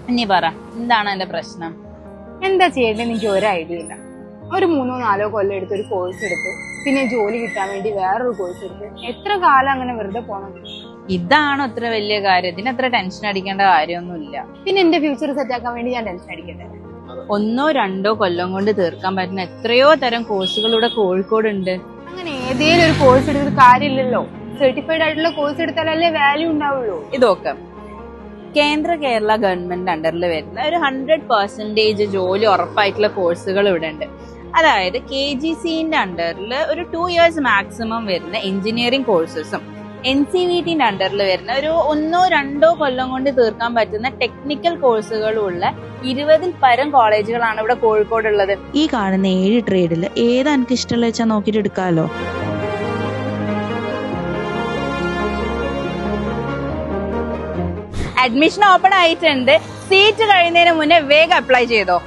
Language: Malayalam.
ഇനി പറ, എന്താണ് എന്റെ പ്രശ്നം? എന്താ ചെയ്യേണ്ടതെന്ന് എനിക്ക് ഒരു ഐഡിയ ഇല്ല. ഒരു 3-4 കൊല്ലം എടുത്ത് ഒരു കോഴ്സ് എടുത്ത് പിന്നെ ജോലി കിട്ടാൻ വേണ്ടി വേറൊരു കോഴ്സ് എടുത്ത് എത്ര കാലം അങ്ങനെ വെറുതെ പോണം? ഇതാണോ അത്ര വലിയ കാര്യം? ഇതിന് അത്ര ടെൻഷൻ അടിക്കേണ്ട കാര്യമൊന്നുമില്ല. പിന്നെ എന്റെ ഫ്യൂച്ചർ സെറ്റ് ആക്കാൻ വേണ്ടി ഞാൻ ടെൻഷൻ അടിക്കട്ടെ? 1-2 കൊല്ലം കൊണ്ട് തീർക്കാൻ പറ്റുന്ന എത്രയോ തരം കോഴ്സുകൾ ഇവിടെ കോഴിക്കോട് ഉണ്ട്. അങ്ങനെ ഏതേലും ഒരു കോഴ്സ് എടുത്തിട്ട് കാര്യമില്ലല്ലോ. സർട്ടിഫൈഡ് ആയിട്ടുള്ള കോഴ്സ് എടുത്താലല്ലേ വാല്യൂ ഉണ്ടാവുള്ളൂ. ഇതൊക്കെ കേന്ദ്ര കേരള ഗവൺമെന്റ് അണ്ടറിൽ വരുന്ന ഒരു 100% ജോലി ഉറപ്പായിട്ടുള്ള കോഴ്സുകൾ ഇവിടെ ഉണ്ട്. അതായത് KGCന്റെ അണ്ടറിൽ ഒരു 2 years മാക്സിമം വരുന്ന എഞ്ചിനീയറിംഗ് കോഴ്സസും NCVTന്റെ അണ്ടറിൽ വരുന്ന ഒരു 1-2 കൊല്ലം കൊണ്ട് തീർക്കാൻ പറ്റുന്ന ടെക്നിക്കൽ കോഴ്സുകളും ഉള്ള 20-ൽ പരം കോളേജുകളാണ് ഇവിടെ കോഴിക്കോട് ഉള്ളത്. ഈ കാണുന്ന 7 ട്രേഡിൽ ഏതാ എനിക്ക് ഇഷ്ടമുള്ള വെച്ചാൽ നോക്കിയിട്ട് എടുക്കാമല്ലോ. അഡ്മിഷൻ ഓപ്പൺ ആയിട്ടുണ്ട്. സീറ്റ് കഴിയുന്നതിന് മുന്നേ വേഗം അപ്ലൈ ചെയ്തോ.